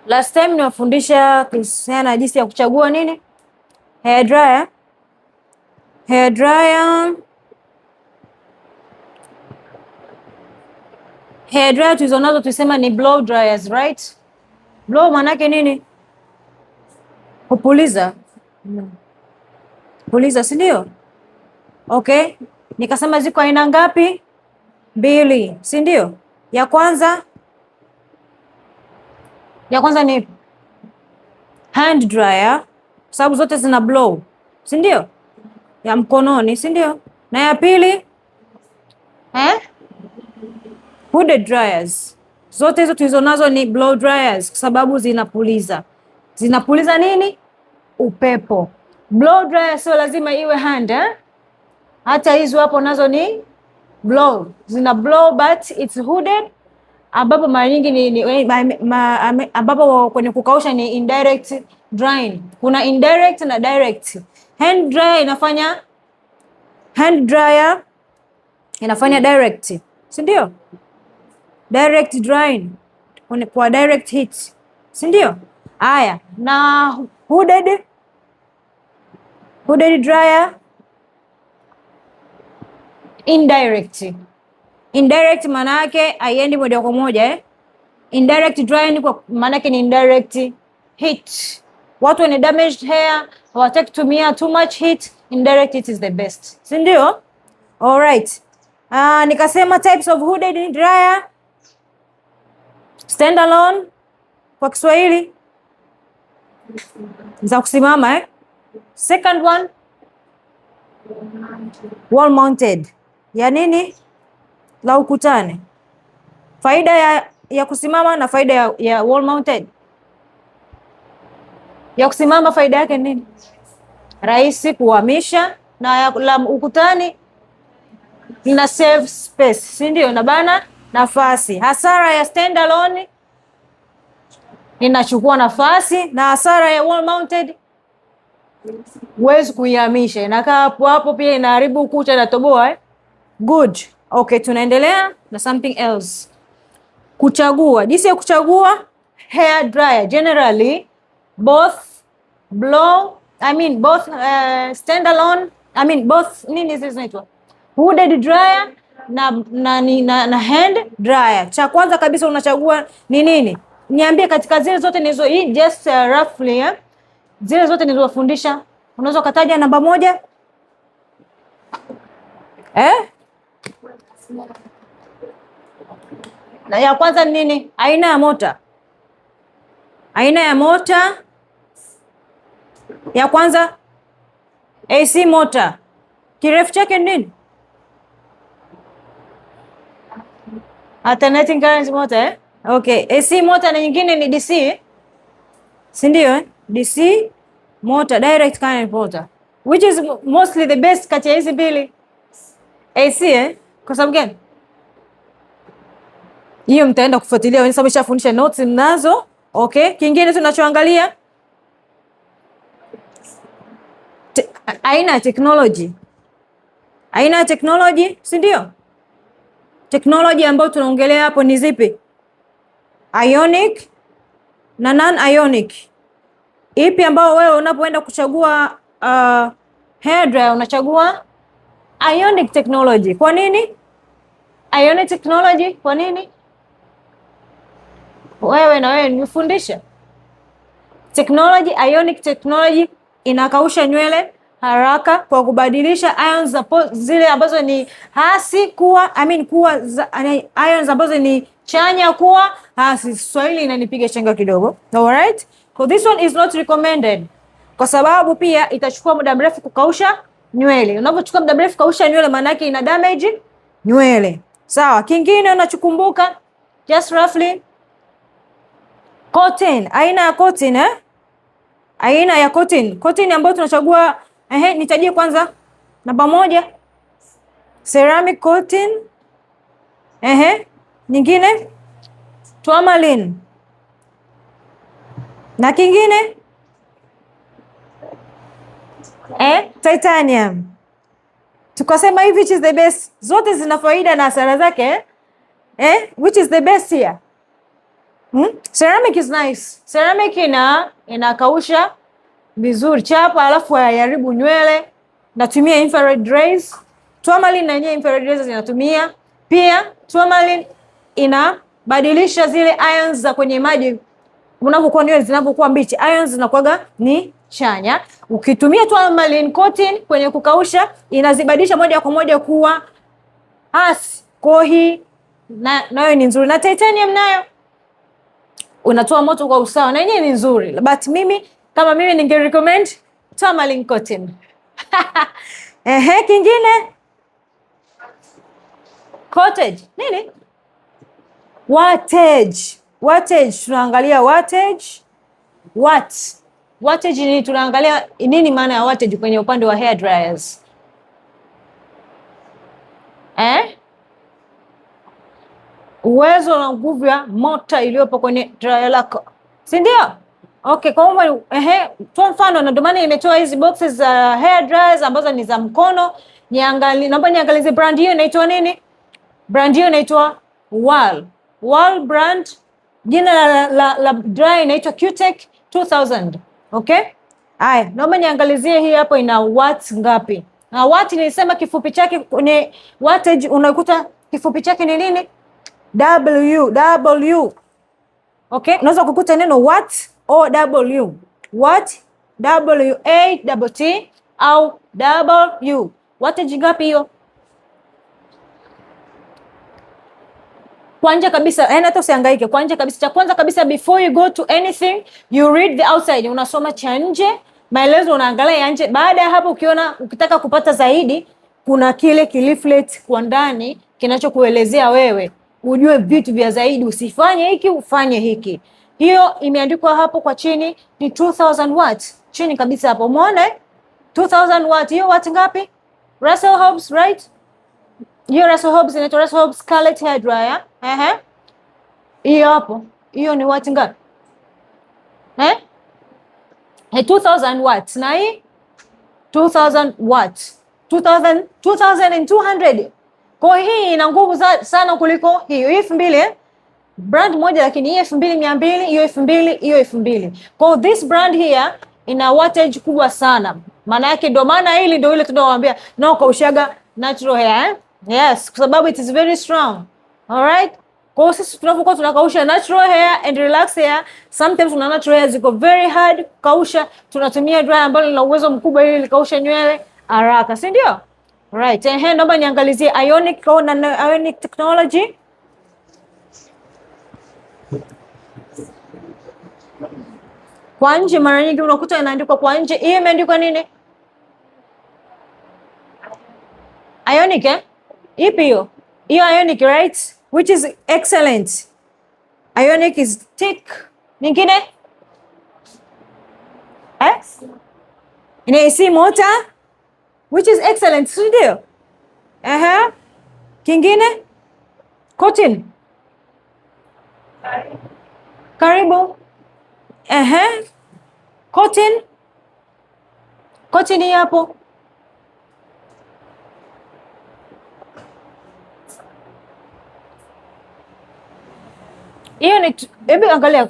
Last time niwafundisha kuhusiana na jinsi ya kuchagua nini? Hair dryer. Hair dryer. Hair dryer tulizonazo tusema ni blow dryers, right? Blow maana yake nini? Kupuliza. Puliza, si ndio? Okay. Nikasema ziko aina ngapi? 2, si ndio? Ya kwanza ni hand dryer, sababu zote zina blow, si ndio? Ya mkononi, si ndio? Na ya pili hooded dryers. Zote hizo tulizonazo ni blow dryers kwa sababu zinapuliza. Zinapuliza nini? Upepo. Blow dryer sio lazima iwe hand, hata hizo hapo nazo ni blow. Zina blow but it's hooded, ambapo mara nyingi ambapo kwenye kukausha ni indirect drying. Kuna indirect na direct. Hand dryer inafanya direct, si ndio? Direct drying kwa direct heat, si ndio? Haya, na hooded dryer indirect. Indirect maana yake haiendi moja kwa moja, Indirect drying kwa maana yake ni indirect heat. Watu wenye damaged hair hawataki kutumia too much heat, indirect heat is the best, si ndio? All right. Nikasema types of hooded dryer. Standalone kwa Kiswahili za kusimama, Second one wall mounted. Ya nini? La ukutani. Faida ya kusimama na faida ya wall mounted. Ya kusimama faida yake nini? Rahisi kuhamisha, na la ukutani ina save space, si ndio? Na bana nafasi. Hasara ya standalone inachukua nafasi, na hasara ya wall mounted huwezi kuihamisha, inakaa hapo hapo, pia inaharibu ukuta na toboa. Good. Okay, tunaendelea na something else. Kuchagua. Jinsi ya kuchagua hair dryer. Generally both standalone, nini hizi zinaitwa? Hooded dryer na hand dryer. Cha kwanza kabisa unachagua ni nini? Niambie katika zile zote nizo, hii just roughly, zile zote nilizofundisha, unaweza kutaja namba moja? Na ya kwanza ni nini? Aina ya mota. Aina ya mota ya kwanza AC motor. Kirefu chake ni nini? Alternating current motor, Okay, AC motor na nyingine ni DC. Si ndio, DC motor, direct current motor. Which is mostly the best kati ya hizi mbili? AC, Kwa sababu gani? Hiyo mtaenda kufuatilia wenyewe, sababu nishafundisha, notes mnazo. Okay, kingine tunachoangalia aina ya technology. Aina ya technology, si ndio? Technology ambayo tunaongelea hapo ni zipi? Ionic na non-ionic. Ipi ambao wewe unapoenda kuchagua hair dryer unachagua ionic technology? Kwa nini? Ionic technology, kwa nini? Wewe nifundisha. Technology, ionic technology inakausha nywele haraka kwa kubadilisha ions zile ambazo ni hasi kuwa ions ambazo ni chanya kuwa hasi. Swahili inanipiga chenga kidogo. Alright? So this one is not recommended, kwa sababu pia itachukua muda mrefu kukausha nywele. Unapochukua muda mrefu kukausha nywele, maana yake ina damage nywele. Sawa, kingine unachokumbuka just roughly, cotton. Aina ya cotton, Aina ya cotton. Cotton ambayo tunachagua, nitajie kwanza namba moja, ceramic cotton. Nyingine tourmaline. Na kingine titanium. Tukasema hivi, which is the best? Zote zina faida na hasara zake. Which is the best here? Ceramic is nice. Ceramic inakausha vizuri chapa, alafu hayaribu nywele. Natumia infrared rays. Tourmaline na yenyewe infrared rays zinatumia. Pia tourmaline inabadilisha zile ions za kwenye maji unapokuwa nywele zinapokuwa mbichi, ions zinakuwa ni chanya. Ukitumia tourmaline coating kwenye kukausha, inazibadilisha moja kwa moja kuwa hasi. Kwa hii nayo ni nzuri, na titanium nayo unatoa moto kwa usawa, na yenyewe ni nzuri, but kama mimi ninge recommend tourmaline coating. Kingine cottage nini? Wattage tunaangalia wattage. Wattage ni tunaangalia nini maana ya wattage kwenye upande wa hair dryers. Uwezo na nguvu ya mota iliyopo kwenye dryer lako, si ndio? Okay, kwa hiyo kwa mfano, na ndio maana nimetoa hizi boxes za hair dryers ambazo ni za mkono. Naomba niangalize brand hiyo inaitwa nini? Brand hiyo inaitwa Wall brand. Jina la dryer inaitwa Q-Tech 2000. Okay? Haya, naomba niangalizie hii hapo ina watts ngapi? Na watt nilisema kifupi chake kwenye wattage unakuta kifupi chake ni nini? W. Okay? Unaweza kukuta neno watt o W. Watt W-A-T-T au W. Wattage ngapi hiyo? Kwanza kabisa, hata usihangaike. Kwanza kabisa, cha kwanza kabisa, before you go to anything, you read the outside. Unasoma cha nje, maelezo unaangalia ya nje. Baada ya hapo, ukitaka kupata zaidi, kuna kile leaflet kwa ndani kinachokuelezea wewe ujue vitu vya zaidi. Usifanye hiki, ufanye hiki. Hiyo imeandikwa hapo kwa chini ni 2000 watts. Chini kabisa hapo umeona 2000 watts. Hiyo watt ngapi? Russell Hobbs, right? Hiyo Russell Hobbs inaitwa Russell Hobbs Scarlett hair dryer. Hiyo hapo. Hiyo ni watt ngapi? 2000 watts. Na hii 2000 watts. 2200. Kwa hii ina nguvu sana kuliko hiyo. 2000 brand moja, lakini hii 2200, hiyo 2000, hiyo 2000. Kwa this brand here ina wattage kubwa sana. Maana yake ndio maana hili ndio ile tunaowaambia nao kaushaga natural hair. Yes, kwa sababu it is very strong. All right? Kwa sisi tunapokuwa tunakausha natural hair and relax hair, sometimes una natural hair ziko very hard kausha, tunatumia dryer ambalo lina uwezo mkubwa ili likausha nywele haraka, si ndio? Right. Naomba niangalizie ionic na ionic technology. Kwa nje mara nyingi unakuta inaandikwa kwa nje. Hii imeandikwa nini? Ionic Ipi hiyo? Hiyo ionic, right? Which is excellent. Ionic is thick. Nyingine? Ina AC motor, which is excellent, si ndio? Kingine? Cotton. Karibu. Cotton. Cotton hii hapo. Hiyo ni hebu angalia.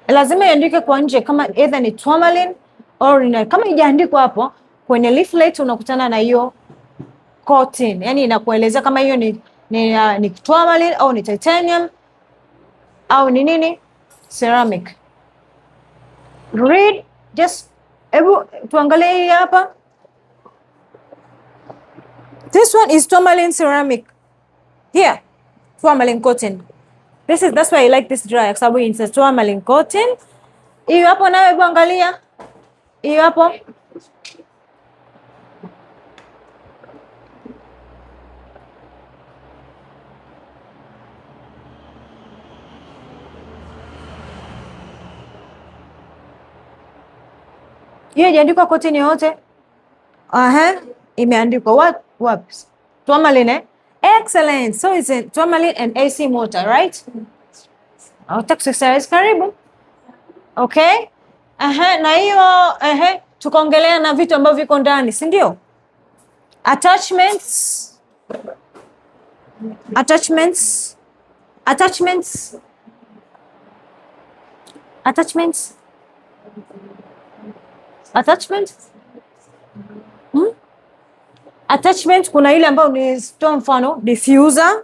Lazima iandike kwa nje kama either ni tourmaline or kama ijaandikwa hapo kwenye leaflet unakutana na hiyo cotton. Yaani inakuelezea kama hiyo ni tourmaline au ni titanium au ni nini? Ceramic. Read just hebu tuangalie hii hapa. This one is tourmaline ceramic. Here, tourmaline cotton. That's why I like this dryer, kwa sababu it's tourmaline cotton. Hiyo hapo nawe hebu angalia. Hiyo hapo. Hiyo imeandikwa cotton yote. Imeandikwa what? Tourmaline. Excellent. So it's a tourmaline and AC motor, right? Exercise karibu. Okay? Na hiyo tukaongelea na vitu ambavyo viko ndani, si ndio? Attachments. Attachments. Attachment kuna ile ambayo ni mfano diffuser.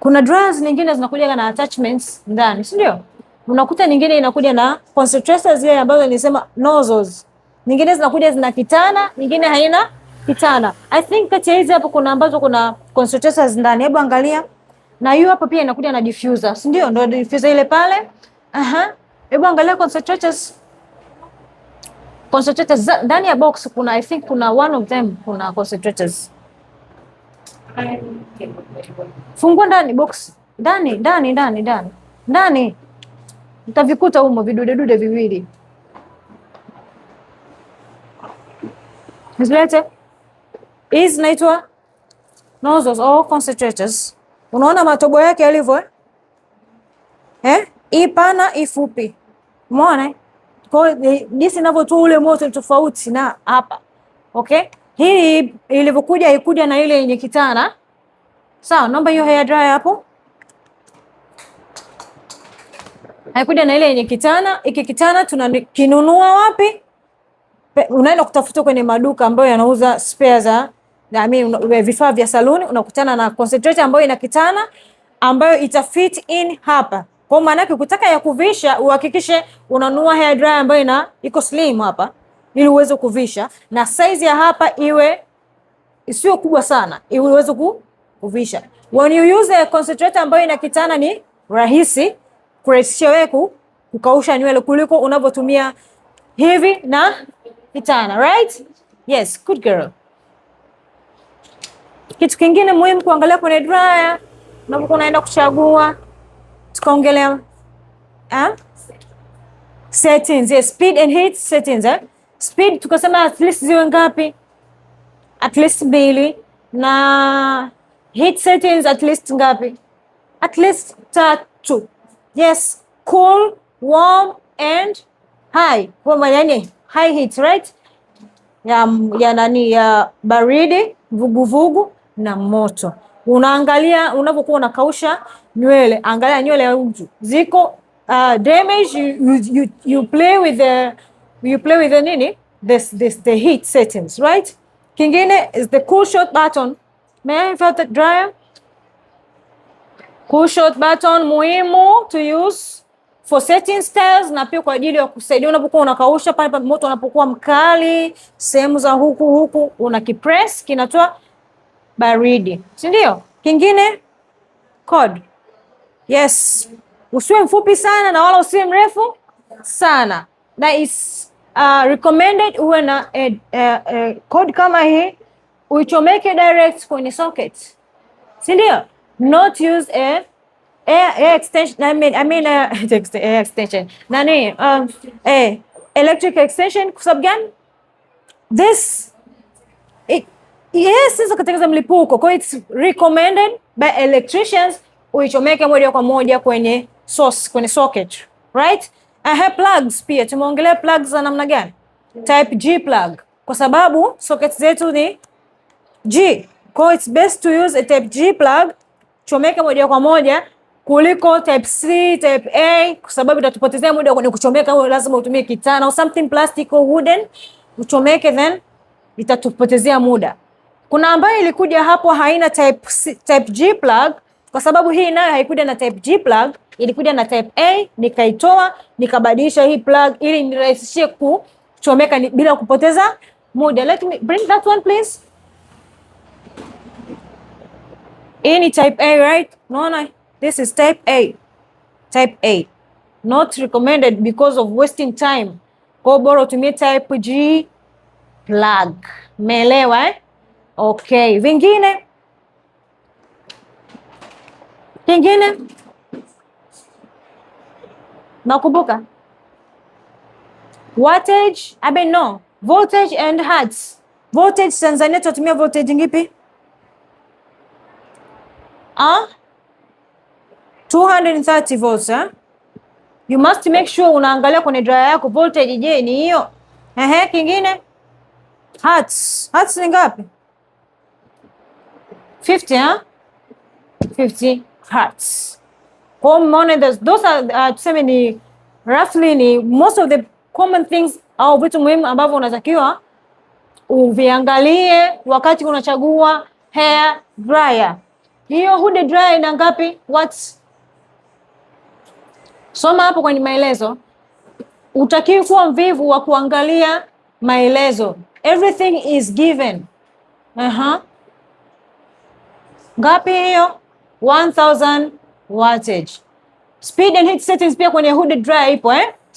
Kuna dryers nyingine zinakuja na attachments ndani, si ndio? Unakuta nyingine inakuja na concentrators zile ambazo nilisema nozzles. Nyingine zinakuja zina kitana, nyingine haina kitana. I think kati ya hizi hapo kuna ambazo kuna concentrators ndani. Hebu angalia. Na hiyo hapo pia inakuja na diffuser, si ndio? Ndio diffuser ile pale. Hebu angalia concentrators. Concentrators ndani ya box kuna, I think kuna one of them kuna concentrators. Fungua ndani box. Ndani. Utavikuta humo vidude viwili. Zilete. Hizi zinaitwa nozzles or concentrators. Unaona matobo yake yalivyo hii pana, hii fupi. Umeona? Kwa hiyo jinsi ninavyotoa ule moto tofauti na hapa. Okay? Hii ilivyokuja ikuja na ile yenye kitana. Sawa, naomba hiyo hair dryer hapo. Haikuja na ile yenye kitana. Iki kitana tunakinunua wapi? Unaenda kutafuta kwenye maduka ambayo yanauza spare za vifaa vya saluni, unakutana na concentrator ambayo ina kitana ambayo ita fit in hapa. Kwa maana yake ukitaka ya kuvisha uhakikishe unanunua hair dryer ambayo iko slim hapa ili uweze kuvisha, na size ya hapa iwe isiyo kubwa sana ili uweze kuvisha. When you use a concentrator ambayo ina kitana ni rahisi kurahisisha wewe kukausha nywele kuliko unavyotumia hivi na kitana, right? Yes, good girl. Kitu kingine muhimu kuangalia kwenye dryer unapokuwa unaenda kuchagua, tukaongelea settings, yes, speed and heat settings. Speed tukasema at least ziwe ngapi? At least 2. Na heat settings at least ngapi? At least 3. Yes, cool, warm and high. Kwa maana high heat, right? Ya baridi, vuguvugu na moto. Unaangalia unapokuwa unakausha nywele, angalia nywele ya mtu ziko damage, you play with the nini, the heat settings, right? Kingine is the cool short button. May I have that dryer? Cool short button muhimu to use for setting styles, na pia kwa ajili ya kusaidia unapokuwa unakausha pale moto unapokuwa mkali, sehemu za huku unakipress kinatoa baridi, si ndio? Kingine cord. Yes, usiwe mfupi sana na wala usiwe mrefu sana. That is recommended uwe na cord kama hii, uichomeke direct kwenye socket, si ndio? Not use air extension. Air extension. Electric extension. Kwa sababu gani? Yes, sasa katika mlipuko. Kwa it's recommended by electricians uichomeke moja kwa moja kwenye socket, right? Plugs pia tumeongelea plugs za namna gani? Type G plug. Kwa sababu sockets zetu ni G. Kwa it's best to use a type G plug, chomeka moja kwa moja kuliko type C, type A, kwa sababu itatupotezea muda kwenye kuchomeka. Lazima utumie kitana au something plastic or wooden uchomeke, then itatupotezea muda. Kuna ambayo ilikuja hapo haina type G plug, kwa sababu hii nayo haikuja na type G plug, ilikuja na type A. Nikaitoa nikabadilisha hii plug ili nirahisishie kuchomeka bila kupoteza muda. Let me bring that one please. Hii ni type A, right? Unaona? This is type A. Type A. Not recommended because of wasting time. Kwa bora utumie type G plug. Umeelewa eh? Okay. Vingine nakumbuka wattage, no, voltage and hertz. Voltage Tanzania tutumia voltage ngapi? 230 volts. You must make sure unaangalia kwenye dryer yako voltage, je ni hiyo? Kingine hertz. Hertz ni ngapi? 50 50 hertz. Kwa umeona those are tuseme ni roughly ni most of the common things au vitu muhimu ambavyo unatakiwa uviangalie wakati unachagua hair dryer. Hiyo hooded dryer ina ngapi watts? Soma hapo kwenye maelezo. Utakiwa kuwa mvivu wa kuangalia maelezo. Everything is given. Ngapi hiyo? 1000 wattage. Speed and heat settings pia kwenye hooded dryer ipo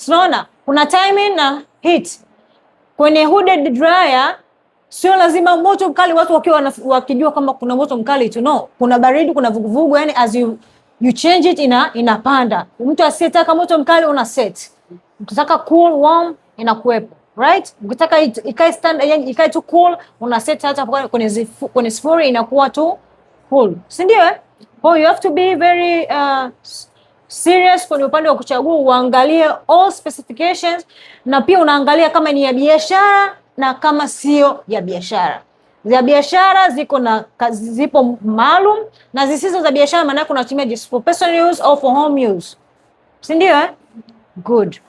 Unaona? Kuna timing na heat. Kwenye hooded dryer sio lazima moto mkali watu wakiwa wakijua kama kuna moto mkali tu. No, kuna baridi, kuna vuguvugu, yani as you change it inapanda. Mtu asiyetaka moto mkali una set. Ukitaka cool warm inakuwepo. Right? Ukitaka ikae standard, yani ikae tu cool, una set hata kwenye sifuri inakuwa tu cool. Si ndio you have to be very serious kwenye upande wa kuchagua, uangalie all specifications, na pia unaangalia kama ni ya biashara na kama sio ya biashara. Za biashara zipo maalum, na zisizo za biashara maana kuna unatumia just for personal use or for home use. Si ndio Good.